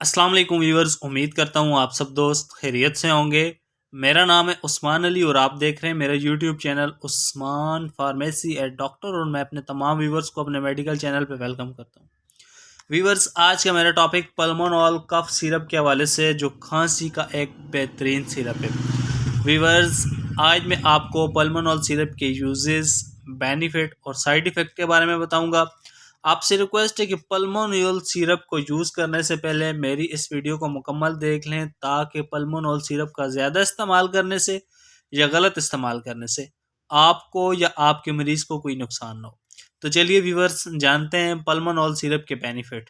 अस्सलाम वालेकुम व्यूअर्स, उम्मीद करता हूँ आप सब दोस्त खैरियत से होंगे। मेरा नाम है उस्मान अली और आप देख रहे हैं मेरा YouTube channel Usman pharmacy eight doctor और मैं अपने तमाम व्यूअर्स को अपने मेडिकल चैनल पे वेलकम करता हूँ। व्यूअर्स, आज का मेरा टॉपिक पल्मोनॉल कफ सिरप के हवाले से जो खांसी का एक बेहतरीन सिरप है। व्यूअर्स, आज मैं आपको पल्मोनॉल सिरप के यूजेस, बेनिफिट और साइड इफ़ेक्ट के बारे में बताऊंगा। आपसे रिक्वेस्ट है कि पल्मोनॉल सिरप को यूज़ करने से पहले मेरी इस वीडियो को मुकम्मल देख लें ताकि पल्मोनॉल सिरप का ज़्यादा इस्तेमाल करने से या गलत इस्तेमाल करने से आपको या आपके मरीज़ को कोई नुकसान ना हो। तो चलिए व्यूअर्स, जानते हैं पल्मोनॉल सिरप के बेनिफिट।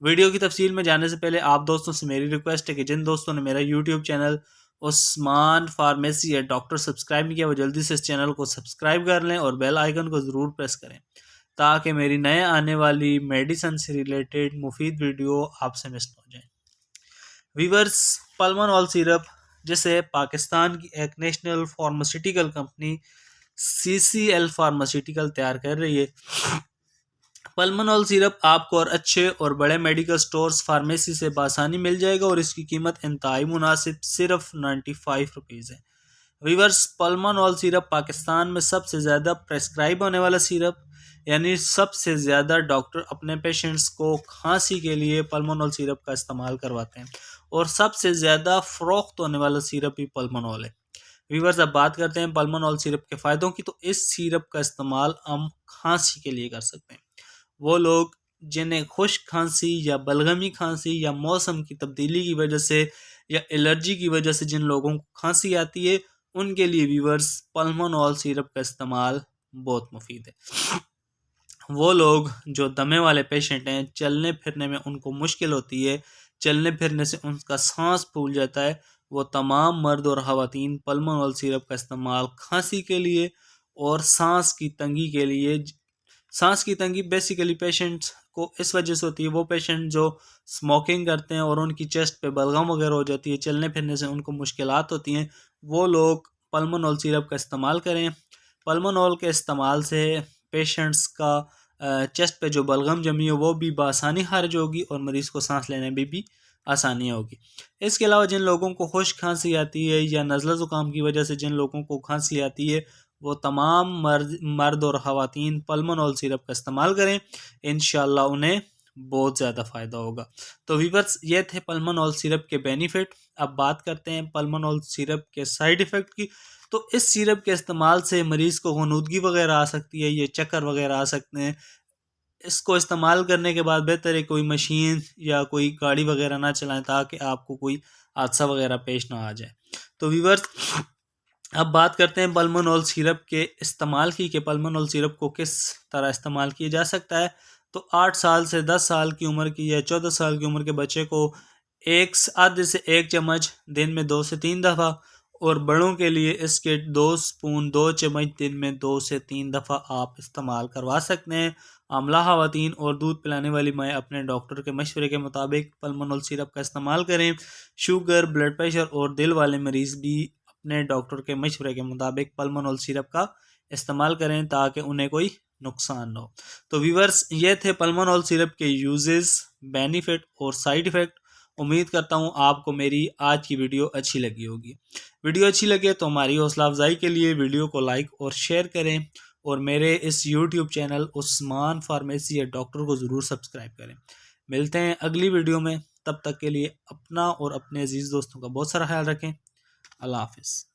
वीडियो की तफसील में जाने से पहले आप दोस्तों से मेरी रिक्वेस्ट है कि जिन दोस्तों ने मेरा यूट्यूब चैनल उस्मान फार्मेसी या डॉक्टर सब्सक्राइब नहीं किया वो जल्दी से इस चैनल को सब्सक्राइब कर लें और बेल आइकन को ज़रूर प्रेस करें ताकि मेरी नए आने वाली मेडिसिन से रिलेटेड मुफीद वीडियो आपसे मिस ना हो जाए। वीवर्स, पल्मोनॉल सिरप जिसे पाकिस्तान की एक national pharmaceutical company CCL pharmaceutical तैयार कर रही है। पल्मोनॉल सिरप आपको और अच्छे और बड़े मेडिकल स्टोर्स फार्मेसी से बासानी मिल जाएगा और इसकी कीमत इंतहाई मुनासिब सिर्फ 95 रुपीज़ है। वीवर्स, पल्मोनॉल सिरप पाकिस्तान में सबसे ज़्यादा प्रेस्क्राइब होने वाला सिरप, यानी सबसे ज़्यादा डॉक्टर अपने पेशेंट्स को खांसी के लिए पल्मोनॉल सिरप का इस्तेमाल करवाते हैं और सबसे ज़्यादा फ़रोख्त होने वाला सिरप ही पल्मोनॉल है। वीवर्स, अब बात करते हैं पल्मोनॉल सिरप के फ़ायदों की। तो इस सिरप का इस्तेमाल हम खांसी के लिए कर सकते हैं। वो लोग जिन्हें खुश्क खांसी या बलगमी खांसी या मौसम की तब्दीली की वजह से या एलर्जी की वजह से जिन लोगों को खांसी आती है उनके लिए व्यूअर्स पल्मोनॉल सिरप का इस्तेमाल बहुत मुफीद है। वो लोग जो दमे वाले पेशेंट हैं, चलने फिरने में उनको मुश्किल होती है, चलने फिरने से उनका सांस फूल जाता है, वो तमाम मर्द और ख़वातीन पल्मोनॉल सिरप का इस्तेमाल खांसी के लिए और सांस की तंगी के लिए। सांस की तंगी बेसिकली पेशेंट्स को इस वजह से होती है, वो पेशेंट जो स्मोकिंग करते हैं और उनकी चेस्ट पे बलगम वगैरह हो जाती है, चलने फिरने से उनको मुश्किलात होती हैं, वो लोग पल्मोनॉल सिरप का इस्तेमाल करें। पल्मोनॉल के इस्तेमाल से पेशेंट्स का चेस्ट पे जो बलगम जमी है वो भी बआसानी खारिज होगी और मरीज़ को सांस लेने में भी आसानी होगी। इसके अलावा जिन लोगों को खुश्क खांसी आती है या नज़ला ज़ुकाम की वजह से जिन लोगों को खांसी आती है वो तमाम मर्द और ख़वातीन पल्मोनॉल सिरप का इस्तेमाल करें, इंशाल्लाह उन्हें बहुत ज़्यादा फ़ायदा होगा। तो व्यूअर्स, ये थे पल्मोनॉल सिरप के बेनिफिट। अब बात करते हैं पल्मोनॉल सिरप के साइड इफ़ेक्ट की। तो इस सिरप के इस्तेमाल से मरीज़ को ग़ुनूदगी वगैरह आ सकती है, ये चक्कर वगैरह आ सकते हैं। इसको इस्तेमाल करने के बाद बेहतर है कोई मशीन या कोई गाड़ी वगैरह ना चलाएं ताकि आपको कोई हादसा वगैरह पेश ना आ जाए। तो व्यूअर्स, अब बात करते हैं पल्मोनॉल सिरप के इस्तेमाल की कि पल्मोनॉल सिरप को किस तरह इस्तेमाल किया जा सकता है। तो 8 साल से 10 साल की उम्र की या 14 साल की उम्र के बच्चे को आधे से 1 चम्मच दिन में 2 से 3 दफ़ा और बड़ों के लिए इसके 2 स्पून 2 चम्मच दिन में 2 से 3 दफ़ा आप इस्तेमाल करवा सकते हैं। आमला ख़वातीन और दूध पिलाने वाली माएँ अपने डॉक्टर के मशवरे के मुताबिक पल्मोनॉल सिरप का इस्तेमाल करें। शुगर, ब्लड प्रेशर और दिल वाले मरीज़ भी अपने डॉक्टर के मशवरे के मुताबिक पल्मोनॉल सिरप का इस्तेमाल करें ताकि उन्हें कोई नुकसान ना हो। तो व्यूअर्स, ये थे पल्मोनॉल सिरप के यूजेस, बेनिफिट और साइड इफ़ेक्ट। उम्मीद करता हूँ आपको मेरी आज की वीडियो अच्छी लगी होगी। वीडियो अच्छी लगे तो हमारी हौसला अफजाई के लिए वीडियो को लाइक और शेयर करें और मेरे इस यूट्यूब चैनल उस्मान फार्मेसी या डॉक्टर को ज़रूर सब्सक्राइब करें। मिलते हैं अगली वीडियो में, तब तक के लिए अपना और अपने अजीज़ दोस्तों का बहुत सारा ख्याल रखें। अल्लाह हाफ़िज़।